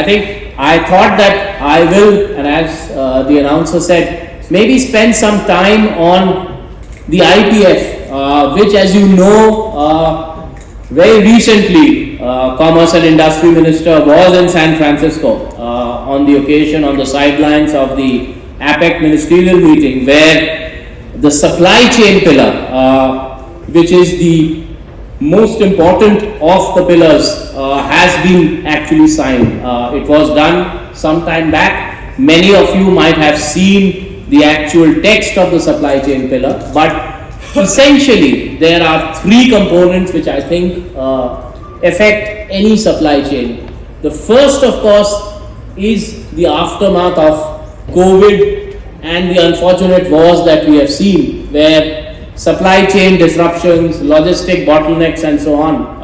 I think I thought that I will, and as the announcer said, maybe spend some time on the IPF, which, as you know, very recently, Commerce and Industry Minister was in San Francisco on the occasion, on the sidelines of the APEC ministerial meeting, where the supply chain pillar, which is the most important of the pillars, has been actually signed. It was done some time back. Many of you might have seen the actual text of the supply chain pillar, but essentially there are three components which I think affect any supply chain. The first, of course, is the aftermath of COVID and the unfortunate wars that we have seen, where supply chain disruptions, logistic bottlenecks and so on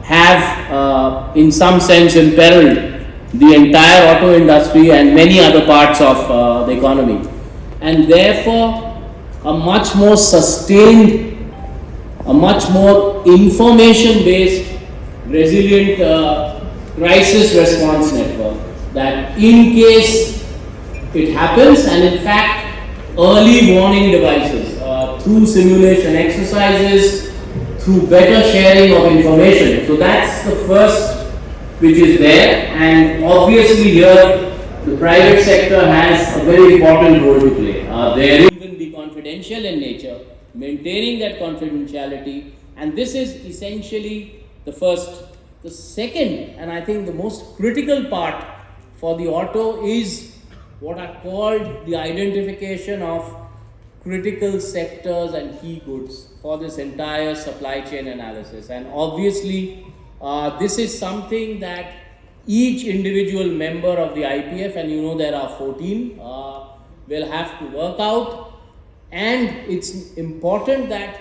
have in some sense imperiled the entire auto industry and many other parts of the economy. And therefore, a much more sustained, a much more information-based, resilient crisis response network, that in case it happens, and in fact, early warning devices through simulation exercises, through better sharing of information. So that's the first which is there, and obviously here the private sector has a very important role to play. There even be confidential in nature, maintaining that confidentiality, and this is essentially the first. The second, and I think the most critical part for the auto, is what are called the identification of critical sectors and key goods for this entire supply chain analysis. And obviously, this is something that each individual member of the IPF, and you know there are 14, will have to work out. And it's important that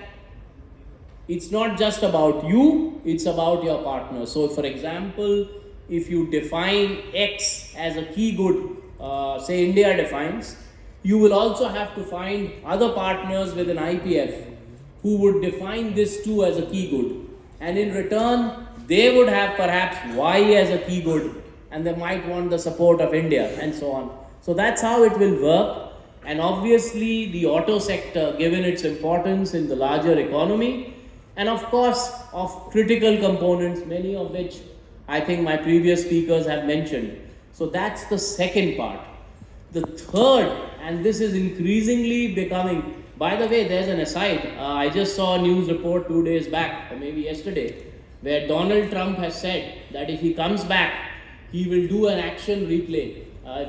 it's not just about you, it's about your partner. So for example, if you define X as a key good, say India defines, you will also have to find other partners within IPF who would define this too as a key good. And in return, they would have perhaps Y as a key good, and they might want the support of India and so on. So that's how it will work. And obviously the auto sector, given its importance in the larger economy, and of course of critical components, many of which I think my previous speakers have mentioned. So that's the second part. The third, and this is increasingly becoming, by the way, there's an aside. I just saw a news report 2 days back, or maybe yesterday, where Donald Trump has said that if he comes back, he will do an action replay.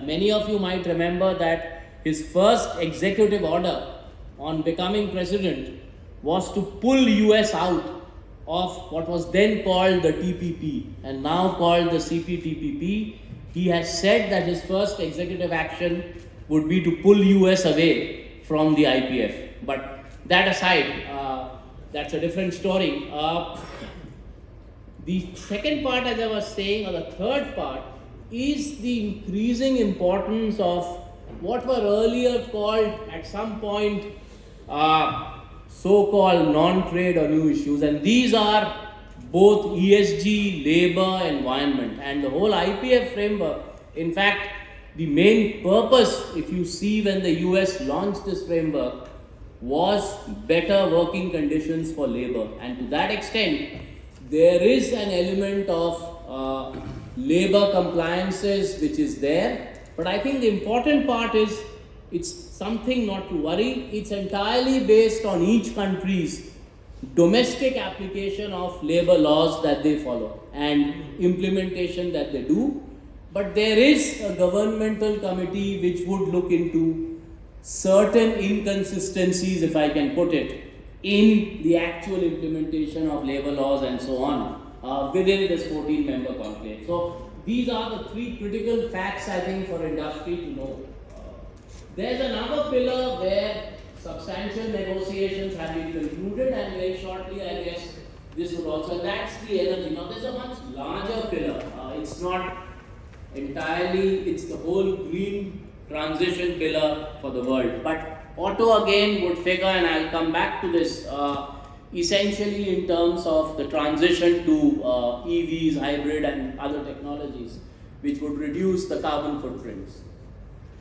Many of you might remember that his first executive order on becoming president was to pull US out of what was then called the TPP and now called the CPTPP. He has said that his first executive action would be to pull US away from the IPF. But that aside, that's a different story. The second part, as I was saying, or the third part, is the increasing importance of what were earlier called at some point so-called non-trade or new issues. And these are both ESG, labor, environment, and the whole IPF framework. In fact, the main purpose, if you see when the US launched this framework, was better working conditions for labor. And to that extent, there is an element of labor compliances which is there. But I think the important part is it's something not to worry. It's entirely based on each country's domestic application of labor laws that they follow and implementation that they do. But there is a governmental committee which would look into certain inconsistencies, if I can put it, in the actual implementation of labor laws and so on within this 14-member conclave. So these are the three critical facts, I think, for industry to know. There's another pillar where substantial negotiations have been concluded, and very shortly, I guess, this would also, and that's the energy. Now, there's a much larger pillar. It's not entirely, it's the whole green transition pillar for the world. But auto again would figure, and I'll come back to this, essentially in terms of the transition to EVs, hybrid and other technologies. which would reduce the carbon footprints.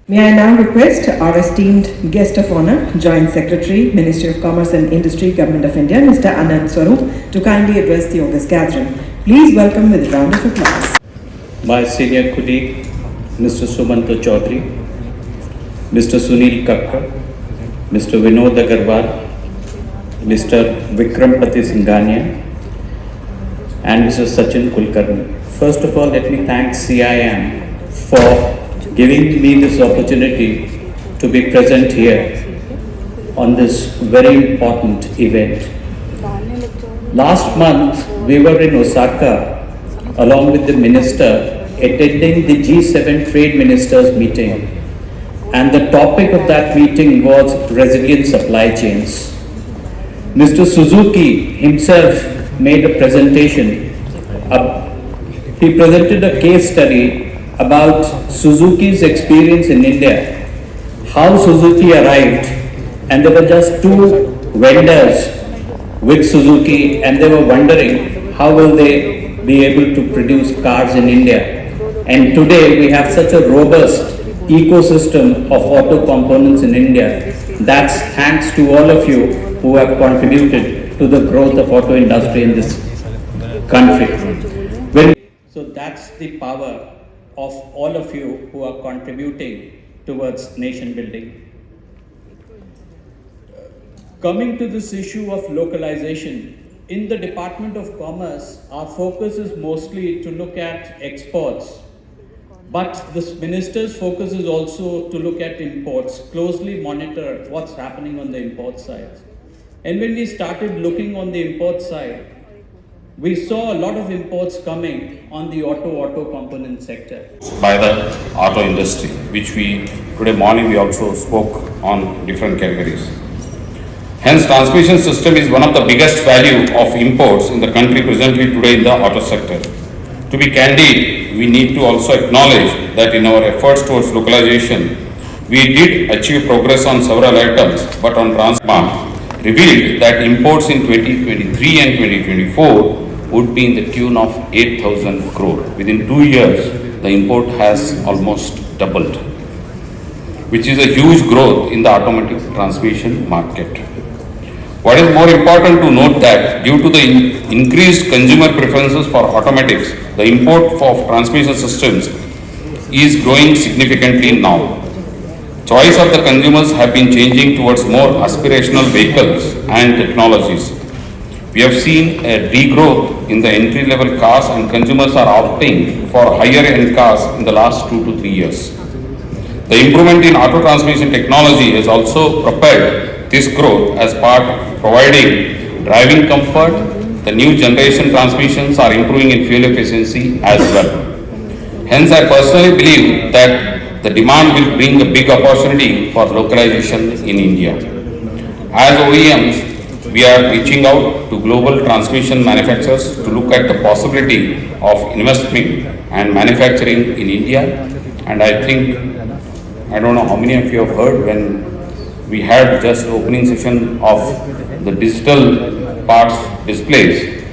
May I now request our esteemed guest of honor, Joint Secretary, Ministry of Commerce and Industry, Government of India, Mr. Anand Swarup, to kindly address the August gathering. Please welcome with a round of applause. My senior colleague, Mr. Sumanta Chaudhary, Mr. Sunil Kakkar, Mr. Vinod Agarwal, Mr. Vikrampati Singhania, and Mr. Sachin Kulkarni. First of all, let me thank SIAM for giving me this opportunity to be present here on this very important event. Last month, we were in Osaka along with the minister attending the G7 Trade Ministers meeting, and the topic of that meeting was resilient supply chains. Mr. Suzuki himself made a presentation. He presented a case study about Suzuki's experience in India, how Suzuki arrived, and there were just two vendors with Suzuki, and they were wondering how will they be able to produce cars in India. And today we have such a robust ecosystem of auto components in India. That's thanks to all of you who have contributed to the growth of auto industry in this country. So that's the power of all of you who are contributing towards nation building. Coming to this issue of localization, in the Department of Commerce, our focus is mostly to look at exports, but the minister's focus is also to look at imports, closely monitor what's happening on the import side. And when we started looking on the import side, we saw a lot of imports coming on the auto component sector. By the auto industry, which today morning we also spoke on different categories. Hence, transmission system is one of the biggest value of imports in the country presently today in the auto sector. To be candid, we need to also acknowledge that in our efforts towards localization, we did achieve progress on several items, but on Transmark revealed that imports in 2023 and 2024 would be in the tune of 8,000 crore. Within 2 years, the import has almost doubled, which is a huge growth in the automotive transmission market. What is more important to note that due to the increased consumer preferences for automatics, the import of transmission systems is growing significantly now. Choice of the consumers have been changing towards more aspirational vehicles and technologies. We have seen a degrowth in the entry-level cars, and consumers are opting for higher-end cars in the last 2 to 3 years. The improvement in auto transmission technology has also propelled this growth as part of providing driving comfort. The new generation transmissions are improving in fuel efficiency as well. Hence, I personally believe that the demand will bring a big opportunity for localization in India. As OEMs, we are reaching out to global transmission manufacturers to look at the possibility of investing and manufacturing in India. And I think, I don't know how many of you have heard when we had just opening session of the digital parts displays.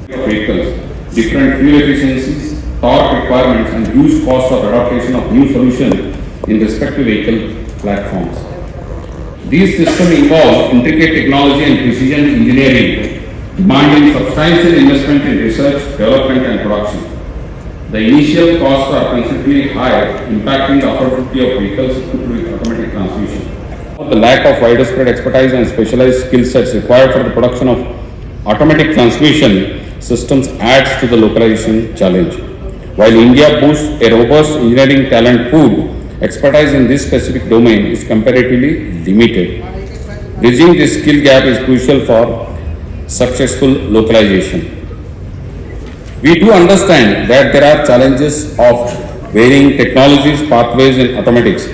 Vehicles, different fuel efficiencies, torque requirements, and huge cost of adaptation of new solutions in respective vehicle platforms. These systems involve intricate technology and precision engineering, demanding substantial investment in research, development, and production. The initial costs are principally high, impacting the affordability of vehicles equipped with automatic transmission. The lack of widespread expertise and specialized skill sets required for the production of automatic transmission systems adds to the localization challenge. While India boasts a robust engineering talent pool, expertise in this specific domain is comparatively limited. Bridging this skill gap is crucial for successful localization. We do understand that there are challenges of varying technologies, pathways in automatics,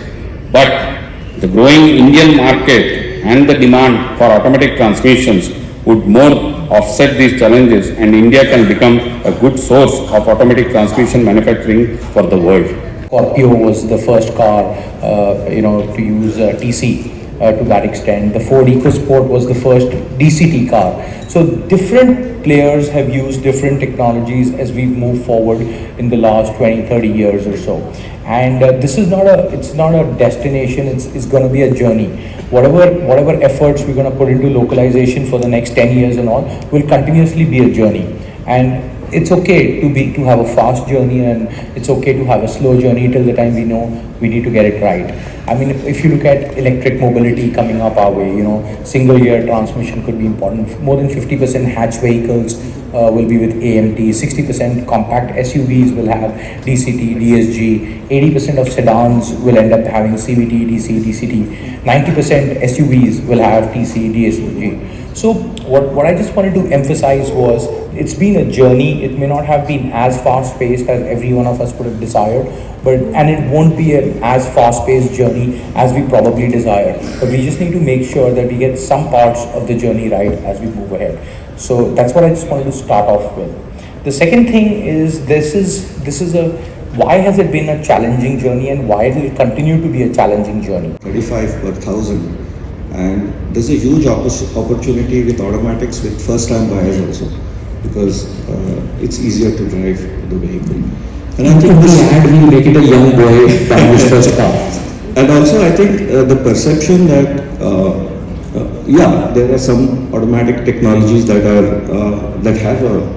but the growing Indian market and the demand for automatic transmissions would more offset these challenges, and India can become a good source of automatic transmission manufacturing for the world. Scorpio was the first car, to use TC to that extent. The Ford EcoSport was the first DCT car. So different players have used different technologies as we've moved forward in the last 20-30 years or so. And this is it's not a destination, it's going to be a journey. Whatever efforts we're going to put into localization for the next 10 years and all will continuously be a journey. And it's okay to have a fast journey, and it's okay to have a slow journey till the time we know we need to get it right. I mean, if you look at electric mobility coming up our way, single gear transmission could be important. More than 50% hatch vehicles will be with AMT, 60% compact SUVs will have DCT, DSG, 80% of sedans will end up having CVT, DC, DCT, 90% SUVs will have TC, DSG. So what I just wanted to emphasize was, it's been a journey. It may not have been as fast paced as every one of us would have desired, and it won't be an as fast paced journey as we probably desire. But we just need to make sure that we get some parts of the journey right as we move ahead. So that's what I just wanted to start off with. The second thing is, why has it been a challenging journey, and why it will continue to be a challenging journey? 35 per thousand, and there's a huge opportunity with automatics with first time buyers also, because it's easier to drive the vehicle. And I think will make it a young boy buying his first car. And also I think the perception that there are some automatic technologies that are that have a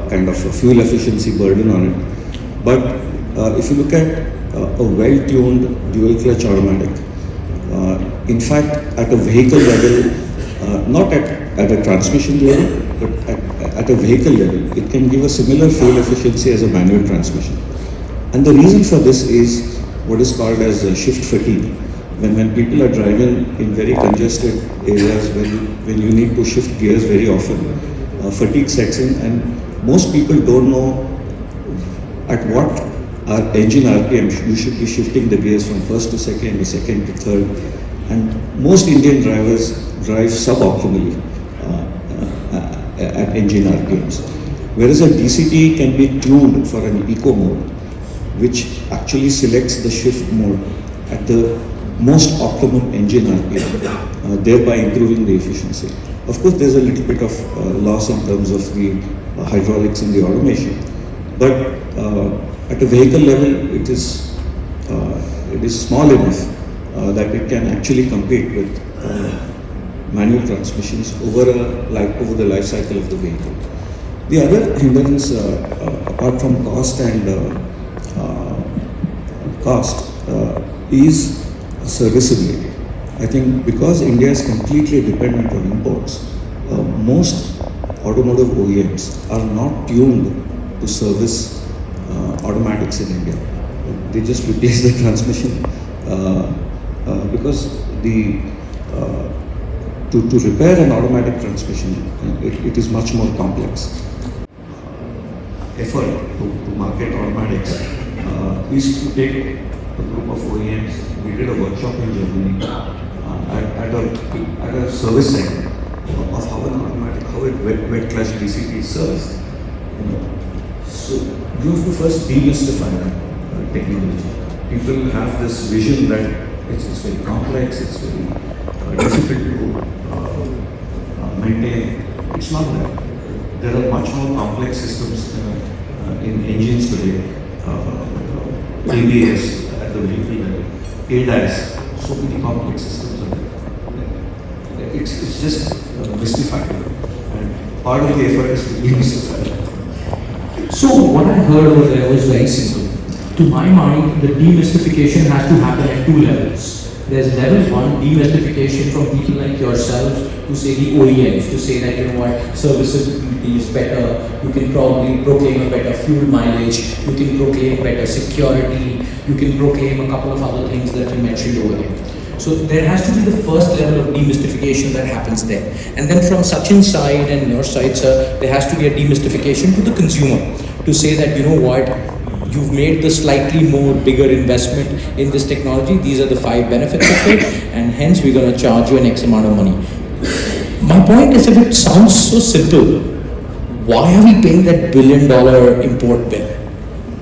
kind of a fuel efficiency burden on it. But if you look at a well-tuned dual clutch automatic, in fact at a vehicle level, not at a transmission level, but at a vehicle level, it can give a similar fuel efficiency as a manual transmission. And the reason for this is what is called as shift fatigue. When people are driving in very congested areas, when you need to shift gears very often, fatigue sets in, and most people don't know at what engine RPM you should be shifting the gears from first to second, or second to third. And most Indian drivers drive suboptimally at engine RPMs. Whereas a DCT can be tuned for an eco mode, which actually selects the shift mode at the most optimum engine RPM, thereby improving the efficiency. Of course, there's a little bit of loss in terms of the hydraulics and the automation, but at a vehicle level, it is small enough that it can actually compete with manual transmissions over the life cycle of the vehicle. The other hindrance, apart from cost and is serviceability. I think because India is completely dependent on imports, most automotive OEMs are not tuned to service automatics in India. They just replace the transmission because to repair an automatic transmission, it is much more complex. Effort to market automatics is to take a group of OEMs. We did a workshop in Germany at a service center of how an automatic, how a wet clutch DCT is serviced. So you have to first demystify that technology. People have this vision that it's very complex, it's very difficult to maintain. It's not that. There are much more complex systems in engines today. ABS at the vehicle level, ADAS, so many complex systems are there. It's just mystified, and part of the effort is to demystify it. So what I heard over there was very simple. To my mind, the demystification has to happen at two levels. There's level one, demystification from people like yourselves, to say the OEMs, to say that, you know what, serviceability is better, you can probably proclaim a better fuel mileage, you can proclaim better security, you can proclaim a couple of other things that you mentioned over there. So there has to be the first level of demystification that happens there. And then from Sachin's side and your side, sir, there has to be a demystification to the consumer, to say that, you know what, you've made the slightly more bigger investment in this technology, these are the 5 benefits of it, and hence we're going to charge you an X amount of money. My point is, if it sounds so simple, why are we paying that $1 billion import bill?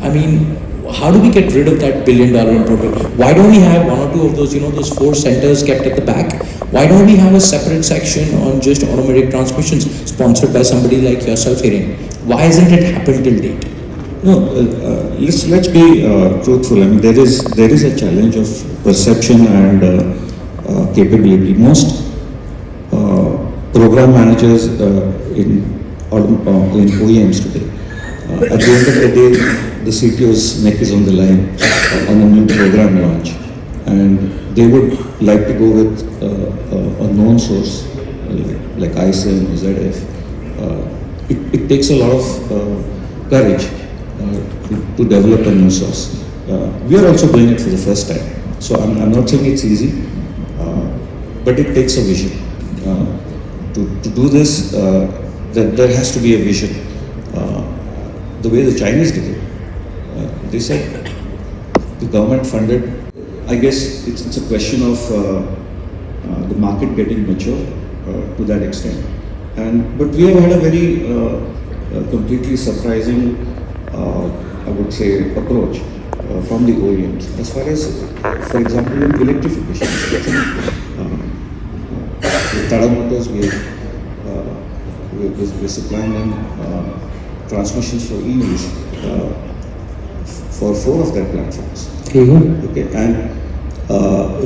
I mean, how do we get rid of that billion-dollar importer? Why don't we have one or two of those, those 4 centers kept at the back? Why don't we have a separate section on just automatic transmissions sponsored by somebody like yourself, Hiren? Why hasn't it happened till date? No, let's be truthful. I mean, there is a challenge of perception and capability. Most program managers in OEMs today, at the end of the day, the CTO's neck is on the line on a new program launch, and they would like to go with a known source like SIAM or ZF. It takes a lot of courage to develop a new source. We are also doing it for the first time, so I'm not saying it's easy, but it takes a vision. To do this, there has to be a vision. The way the Chinese did it, they said the government funded. I guess it's a question of the market getting mature to that extent. But we have had a very completely surprising, I would say, approach from the OEMs as far as, for example, in electrification. With Tata Motors, we're supplying them transmissions for EVs for 4 of their platforms. Okay, and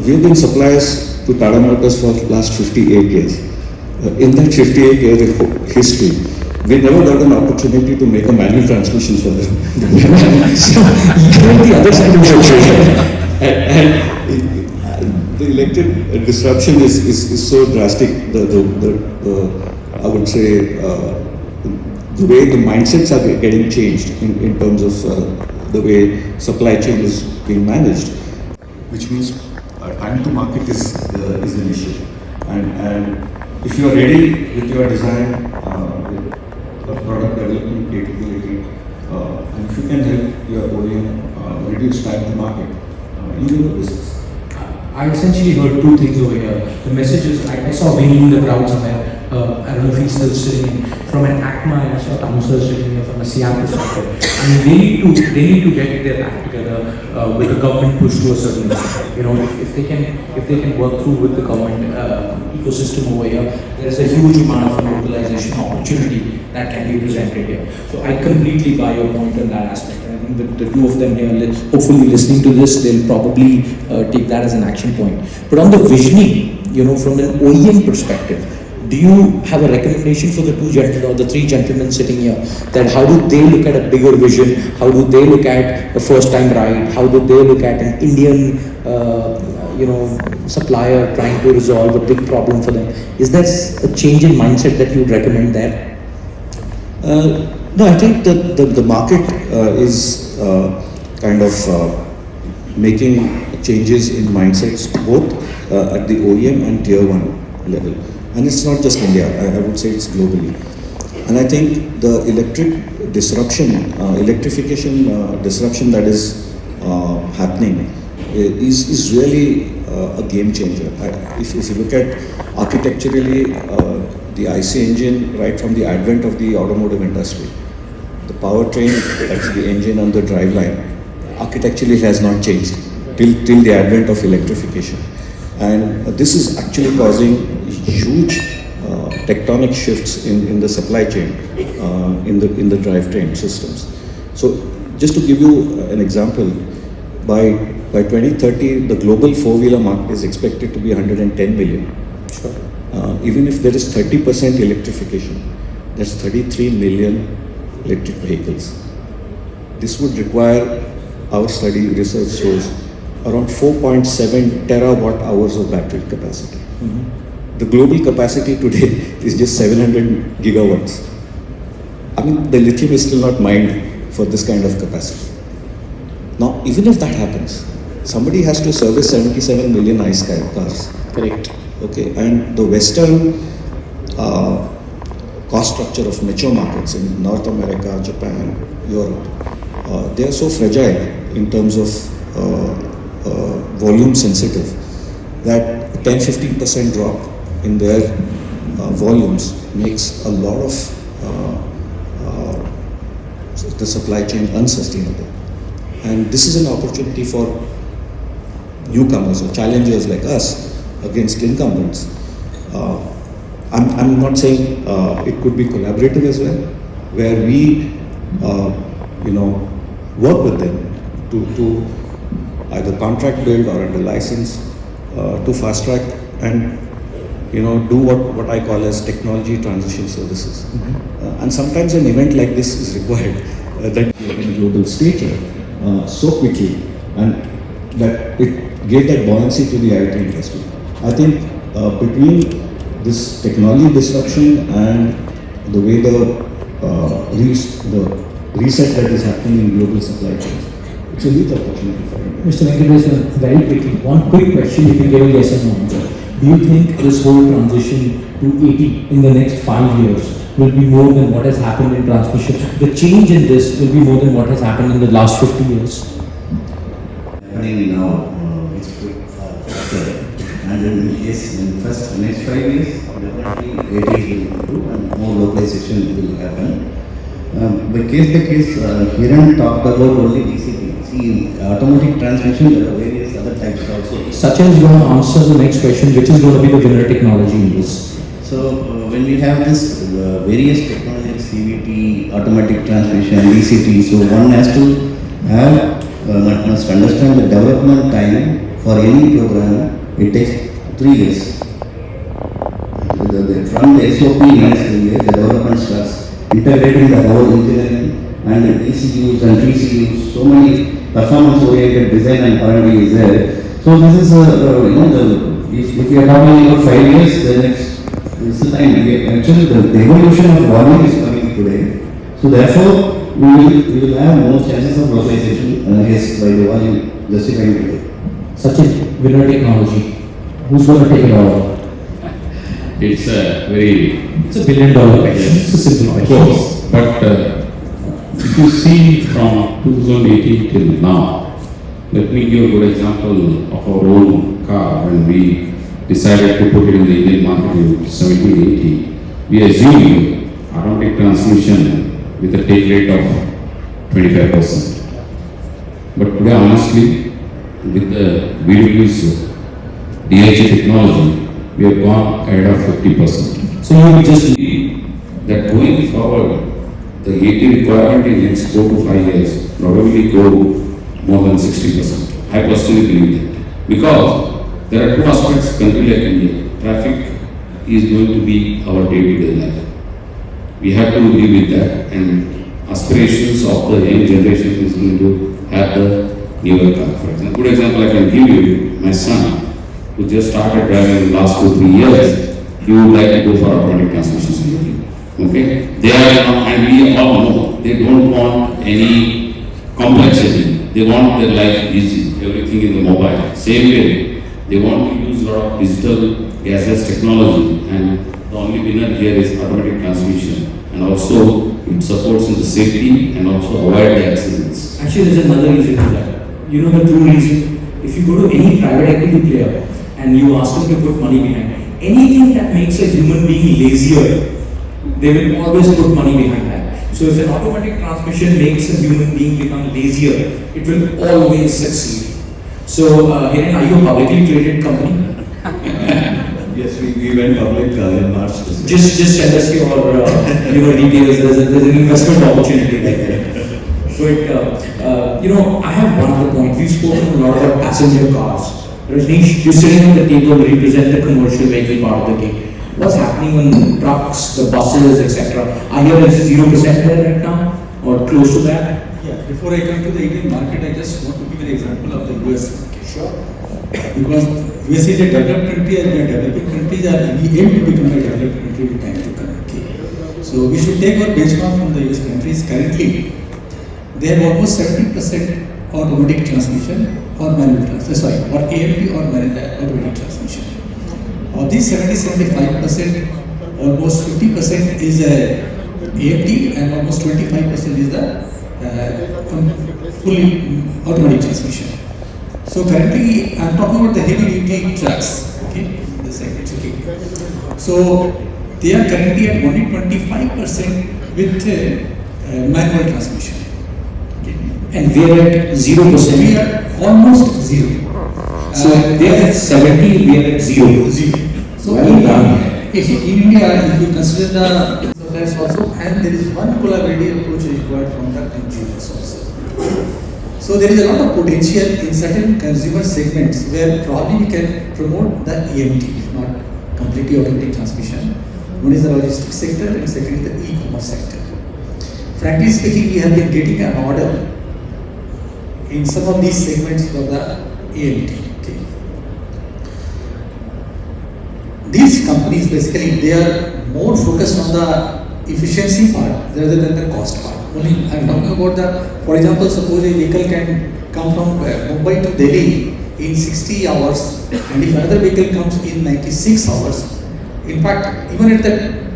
we've been suppliers to Tata Motors for the last 58 years. In that 58 year history, we never got an opportunity to make a manual transmission for them. So, the other side of the equation. And the electric disruption is so drastic. I would say the way the mindsets are getting changed in terms of the way supply chain is being managed, which means time to market is an issue. And if you are ready with your design, with product development capability, and if you can help your OEM reduce time to market, you will business. I essentially heard 2 things over here. The message is, I saw Vinny in the crowd somewhere. I don't know if he's still sitting in. From an ACMA, and I saw Tamusar sitting here from a SIAM perspective. I mean, they need to get their act together with the government push to a certain extent. If they can work through with the government ecosystem over here, there is a huge amount of localization opportunity that can be presented here. So I completely buy your point on that aspect. I think that the 2 of them here, hopefully listening to this, they'll probably take that as an action point. But on the visioning, from an OEM perspective, do you have a recommendation for the 2 gentlemen or the 3 gentlemen sitting here, that how do they look at a bigger vision? How do they look at a first-time ride? How do they look at an Indian, supplier trying to resolve a big problem for them? Is there a change in mindset that you would recommend there? No, I think that the market is kind of making changes in mindsets both at the OEM and Tier 1 level. And it's not just India, I would say it's globally. And I think the electrification disruption that is happening is really a game changer. If you look at architecturally, the IC engine, right from the advent of the automotive industry, the powertrain, that's the engine and the driveline, architecturally has not changed till the advent of electrification. And this is actually causing huge tectonic shifts in the supply chain, in the drivetrain systems. So just to give you an example, by 2030, the global 4-wheeler market is expected to be 110 million. Sure. Even if there is 30% electrification, that's 33 million electric vehicles. This would require, our study research shows, around 4.7 terawatt hours of battery capacity. Mm-hmm. The global capacity today is just 700 gigawatts. I mean, the lithium is still not mined for this kind of capacity. Now, even if that happens, somebody has to service 77 million ICE cars. Correct. Okay, and the Western cost structure of mature markets in North America, Japan, Europe, they are so fragile in terms of volume sensitive that 10-15% drop in their volumes makes a lot of the supply chain unsustainable. And this is an opportunity for newcomers or challengers like us against incumbents. I'm not saying it could be collaborative as well, where we, work with them to either contract build or under license to fast track and do what I call as technology transition services. And sometimes an event like this is required that in global stature so quickly, and that it gave that buoyancy to the IT industry. I think between this technology disruption and the way the reset that is happening in global supply chains, it's a huge opportunity for India. Mr. Venkatesh, very quickly, one quick question, you can give a yes or no answer. Do you think this whole transition to 80 in the next 5 years will be more than what has happened in transmission? The change in this will be more than what has happened in the last 50 years? Happening now, it's faster. And in case in first next 5 years, definitely 80 will improve and more localization will happen. By case, Hiran talked about only DCT. See, in automatic transmission, there are various other types also. Sachin is going to answer the next question, which is going to be the winner technology in this. So, when we have this various technologies, CVT, automatic transmission, DCT, so one has to have, must understand the development time for any program. It takes 3 years. From the SOP, next 3 years, the development starts integrating the whole engineering and the ECUs and TCUs. So many performance-oriented design and R&D is there. So this is, if we are talking about 5 years, the next this is time. Actually, the evolution of volume is coming today. So therefore, we will have more chances of localization yes, by the volume justifying today. Sachin, winner technology. Who's going to take it all? It's a It's $1 billion question. It's a simple of question. course, but if you see from 2018 till now, let me give a good example of our own car when we decided to put it in the Indian market in 1780. We assumed automatic transmission with a take rate of 25%. But today, honestly, with the BW's DHA technology, we have gone ahead of 50%. So you will just believe that going forward, the AT requirement in next 4 to 5 years probably go more than 60%. I personally believe that. Because there are two aspects country like India. Traffic is going to be our day-to-day life. We have to live with that, and aspirations of the young generation is going to have the newer car. For example, good example I can give you, my son, who just started driving in the last 2-3 years, he would like to go for automatic transmission. Okay? They are, and we all know, they don't want any complexity. They want their life easy, everything in the mobile. Same way, they want to use a lot of digital gasless technology, and the only winner here is automatic transmission. And also, it supports in the safety and also avoid the accidents. Actually, there's another reason for that. You know the true reason? If you go to any private equity player and you ask them to put money behind, anything that makes a human being lazier, they will always put money behind that. So if an automatic transmission makes a human being become lazier, it will always succeed. So, Hiren, are you a publicly traded company? Yes, we went public in March. Just send us your details. There's an investment opportunity there. But I have one other point. We've spoken a lot about passenger cars. Rajneesh, you're sitting on the table to represent the commercial vehicle part of the game. What's happening on trucks, the buses, etc.? I hear it's 0% there right now, or close to that. Yeah, before I come to the Indian market, I just want to give an example of the US market. Sure. Because US is a developed country and we are developing countries, and we aim to become a developed country with time to come. Okay. So we should take our benchmark from the US countries. Currently, they have almost 70% automatic transmission or manual transmission, or AMT or automatic transmission. Of these 70-75%, almost 50% is AMT and almost 25% is the fully automatic transmission. So currently, I am talking about the heavy duty trucks. Okay, the segments. Okay. So they are currently at only 25% with manual transmission. Okay. And we are at 0%. We are almost zero. So they are at 70, we are at 0. So Well in, done. so in India, if you consider the suppliers also, and there is one collaborative approach required from the consumers also. So there is a lot of potential in certain consumer segments where probably we can promote the EMT, if not completely automatic transmission. One is the logistics sector and second is the e-commerce sector. Frankly speaking, we have been getting an order in some of these segments for the EMT. Okay. These companies basically they are more focused on the efficiency part rather than the cost part. Only I'm talking about the, for example, suppose a vehicle can come from Mumbai to Delhi in 60 hours, and if another vehicle comes in 96 hours, in fact, even at the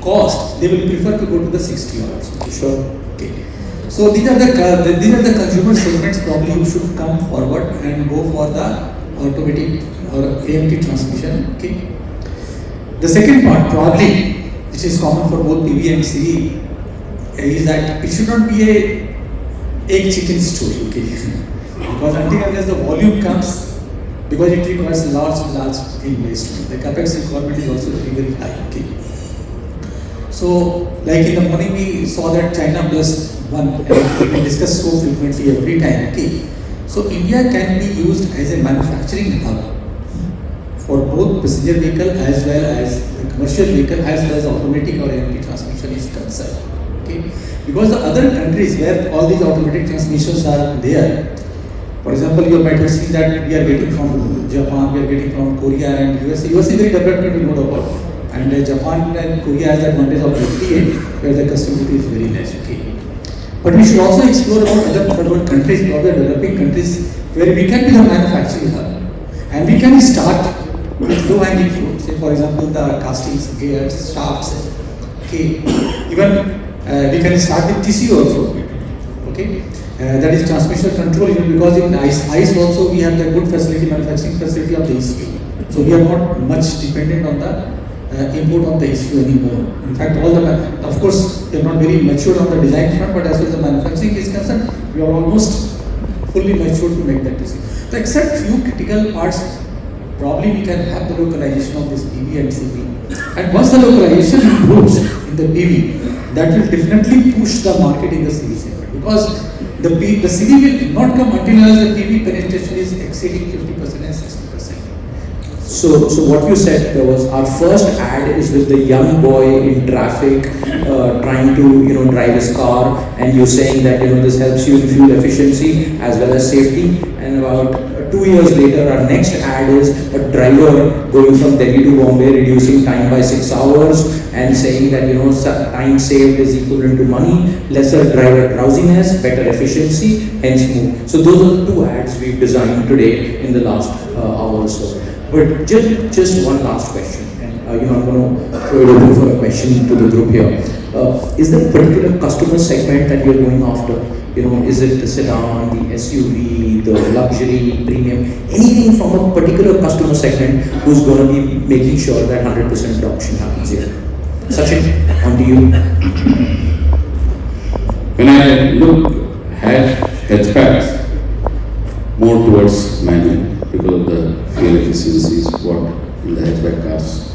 cost, they will prefer to go to the 60 hours. Sure. Okay. So these are the consumer segments probably you should come forward and go for the automatic or AMT transmission. Okay. The second part probably, which is common for both PV and CV, is that it should not be a egg chicken story. Okay. Because until unless the volume comes, because it requires large investment. The capex requirement is also very high. Okay. So, like in the morning we saw that China plus one, and we discuss so frequently every time. Okay. So India can be used as a manufacturing hub for both passenger vehicle as well as the commercial vehicle as well as automatic or AMT transmission is concerned. Okay. Because the other countries where all these automatic transmissions are there, for example, you might have seen that we are getting from Japan, we are getting from Korea and US. US is very developed country, no doubt. And Japan and Korea has the advantage of FTA, where the custom duty is very less. Okay. But we should also explore about other third countries, other developing countries, where we can be the manufacturing hub, and we can start with low-hanging fruit. Say, for example, the castings, gears, shafts. Okay. Even we can start with TCU also. Okay. That is transmission control, because in ICE also we have the good facility, manufacturing facility of the ECU. So we are not much dependent on the import of the ECU anymore. In fact, of course, they are not very mature on the design front, but as far as the manufacturing is concerned, we are almost fully mature to make that decision. So except few critical parts, probably we can have the localization of this PV and CV. And once the localization improves in the PV, that will definitely push the market in the CV segment, because the CV will not come until the PV penetration is exceeding 50% and 60%. So what you said was our first ad is with the young boy in traffic trying to drive his car, and you're saying that this helps you in fuel efficiency as well as safety. And about 2 years later, our next ad is a driver going from Delhi to Bombay, reducing time by 6 hours and saying that time saved is equivalent to money, lesser driver drowsiness, better efficiency, hence move. So those are the two ads we've designed today in the last hour or so. But just one last question, and I'm going to throw it open for a question to the group here. Is there a particular customer segment that you're going after? Is it the sedan, the SUV, the luxury, premium, anything from a particular customer segment who's going to be making sure that 100% adoption happens here? Sachin, on to you. When I look at hatchbacks, more towards manual because of the fuel efficiency is what in the hatchback cars.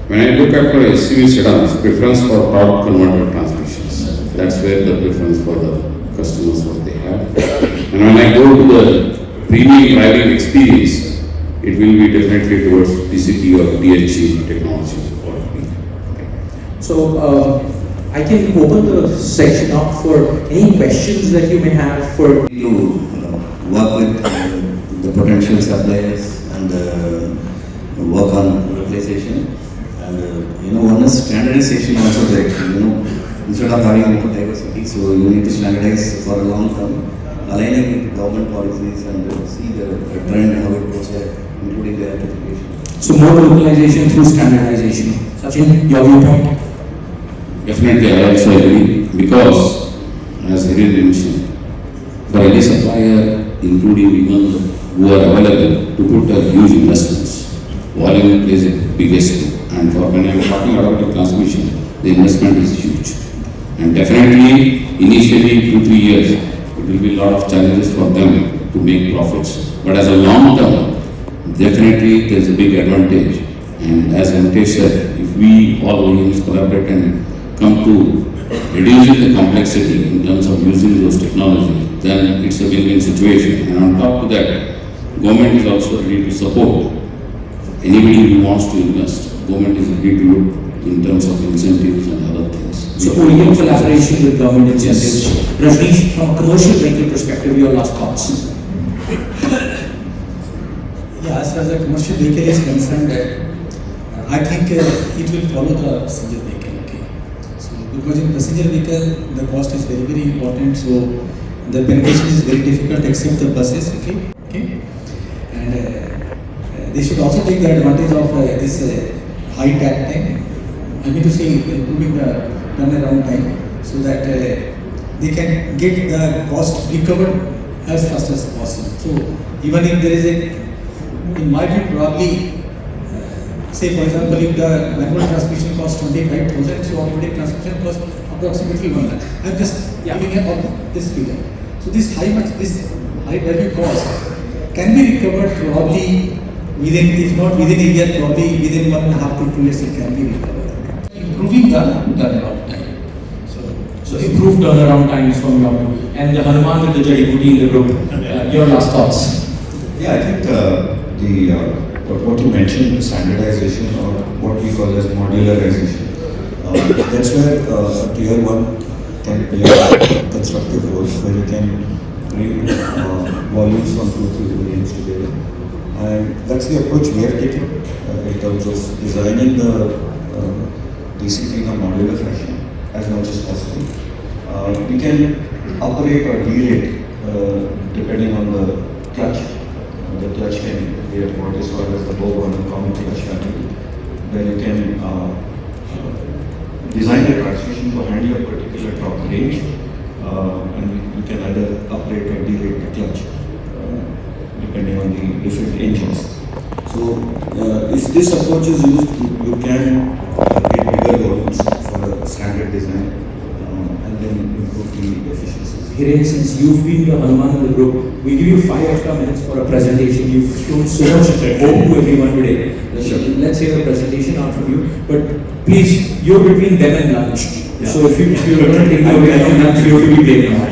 When I look at SUV sedans, preference for power converter transmissions. That's where the preference for the customers what they have. And when I go to the premium driving experience, it will be definitely towards DCT or DHG technology. So I can open the section up for any questions that you may have for to work with the potential suppliers and work on localization. And one is standardization also there. Instead of having more diversity, so you need to standardize for a long term, aligning with government policies and see the trend how it goes there, including the electrification. So more localization through standardization. Sachin, your viewpoint? Definitely, I also agree, because as Hiren mentioned, for any supplier, including people who are available to put a huge investments, volume plays the biggest role. And for when I am talking about the transmission, the investment is huge. And definitely, initially 2-3 years, it will be a lot of challenges for them to make profits. But as a long term, definitely there is a big advantage. And as Amtesh said, if we all OEMs collaborate and come to reducing the complexity in terms of using those technologies, then it's a win-win situation. And on top of that, government is also ready to support anybody who wants to invest. Government is ready to look in terms of incentives and other things. So OEM collaboration with government incentives. Rajneesh, from a commercial vehicle perspective, your last thoughts? Yeah, as far as the commercial vehicle is concerned, I think it will follow the passenger vehicle. Okay. So because in passenger vehicle the cost is very, very important. So the penetration is very difficult except the buses. Okay. Okay. And they should also take the advantage of this high tag time. I mean to say improving the turnaround time so that they can get the cost recovered as fast as possible. So even if there is it might be probably, say for example, if the manual transmission costs 25,000, so automatic transmission costs approximately 1 lakh. I'm just giving a this figure. So this high value cost can be recovered probably within, if not within a year, probably within 1.5 to 2 years it can be recovered. Improving the turnaround time. So improved turnaround times from your view. And the Hanuman with the Jari Booty in the group. Your last thoughts? Yeah, I think what you mentioned, the standardization or what we call as modularization, that's where tier 1 can play a constructive role, where you can bring volumes from 2-3 OEMs together. And that's the approach we are taking in terms of designing the DCT in a modular fashion as much as possible. We can operate or derate depending on the clutch. The clutch can be at what is called as the bow on the common clutch family, where you can design the transmission to handle a particular torque range, and you can either operate or derate the clutch depending on the different engines. So if this approach is used, you can get bigger volumes for a standard design and then improve the efficiencies. Hiren, since you've been the Hanuman in the group, we give you 5 extra minutes for a presentation. You've shown so much hope to everyone today. Let's hear the presentation out from you. But please, you're between them and lunch. Yeah. So if you're going to take the away from lunch, you have to be late now.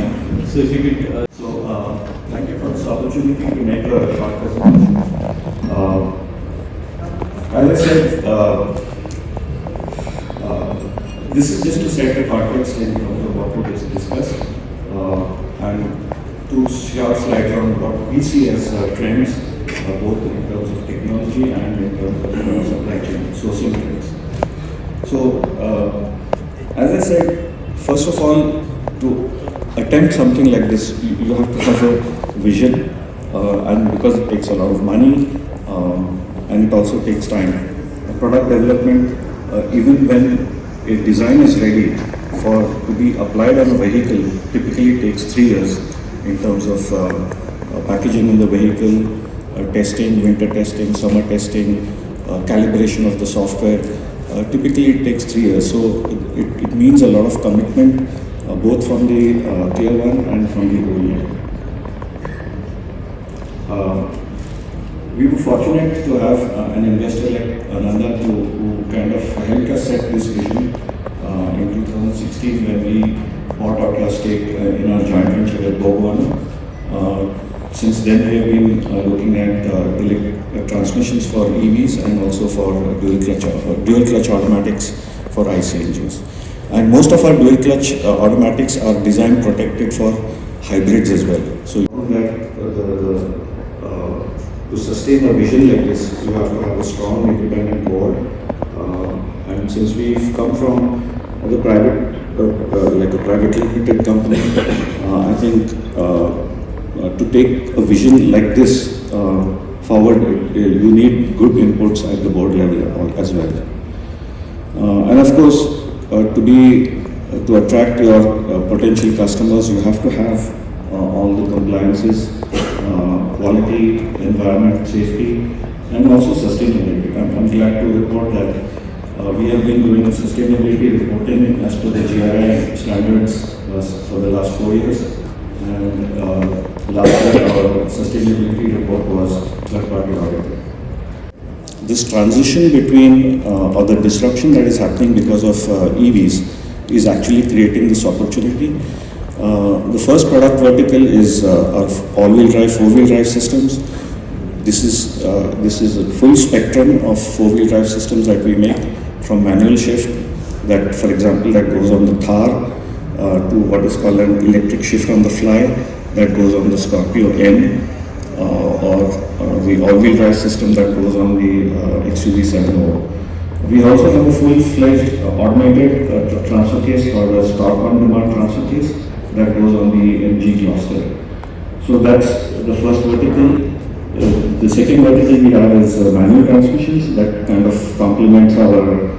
So if you could... Thank you for this opportunity to make a short presentation. As I said, this is just to set the context in terms of what we just discussed, and 2 short slides on what we see as trends, both in terms of technology and in terms of supply chain, sourcing trends. So, as I said, first of all, to attempt something like this, you have to have a vision, and because it takes a lot of money, and it also takes time. Product development, even when a design is ready to be applied on a vehicle, typically takes 3 years in terms of packaging in the vehicle, testing, winter testing, summer testing, calibration of the software. Typically it takes 3 years, so it means a lot of commitment both from the tier 1 and from the OEM. We were fortunate to have an investor like Ananda who kind of helped us set this vision in 2016 when we bought out our stake in our joint venture with Bogwana. Since then we have been looking at transmissions for EVs and also for dual clutch automatics for IC engines. And most of our dual clutch automatics are design protected for hybrids as well. So that to sustain a vision like this, you have to have a strong independent board. And since we've come from the private, like a privately limited company, I think to take a vision like this forward, you need good inputs at the board level as well. And of course, to attract your potential customers, you have to have all the compliances, quality, environment, safety, and also sustainability. I'm glad to report that We have been doing sustainability reporting as per the GRI standards for the last 4 years. And last year our sustainability report was third-party audited. This transition between or the disruption that is happening because of EVs is actually creating this opportunity. The first product vertical is our all-wheel drive, four-wheel drive systems. This is a full spectrum of four-wheel drive systems that we make, from manual shift, that for example that goes on the Thar, to what is called an electric shift on the fly that goes on the Scorpio N, or the all-wheel drive system that goes on the XUV700. We also have a full-fledged automated transfer case called a stock-on-demand transfer case that goes on the MG cluster. So that's the first vertical. The second vertical we have is manual transmissions that kind of complements our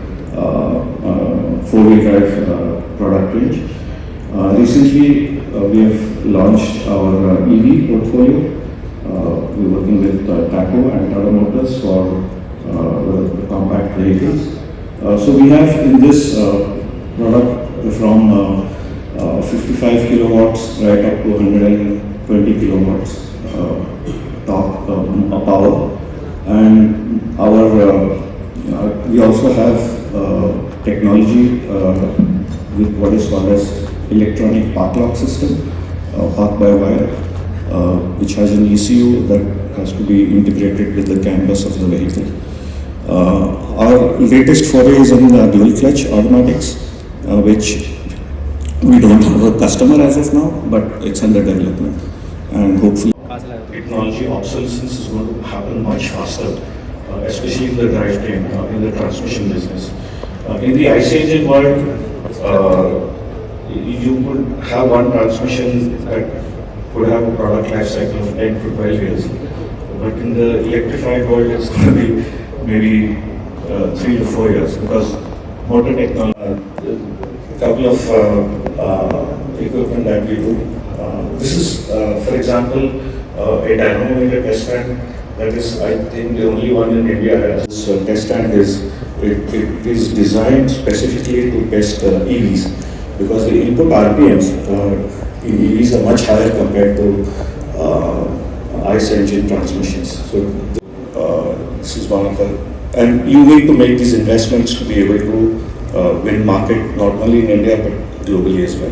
four-wheel drive product range. Recently we have launched our EV portfolio. We're working with Taco and Automotive for the compact vehicles. So we have in this product from 55 kilowatts right up to 120 kilowatts power, and our we also have technology with what is called as electronic park lock system, park by wire, which has an ECU that has to be integrated with the canvas of the vehicle. Our latest foray is in dual clutch automatics, which we don't have a customer as of now, but it's under development, and hopefully technology obsolescence is going to happen much faster, especially in the drivetrain, in the transmission business. In the IC engine world, you could have one transmission that could have a product life cycle of 10 to 12 years, but in the electrified world it's going to be maybe 3 to 4 years, because motor technology, a couple of equipment that we do. This is, for example, a dynamometer test stand that is, I think, the only one in India. This test stand is designed specifically to test EVs, because the input RPMs in EVs are much higher compared to ICE engine transmissions. So this is one of the, and you need to make these investments to be able to win market not only in India but globally as well.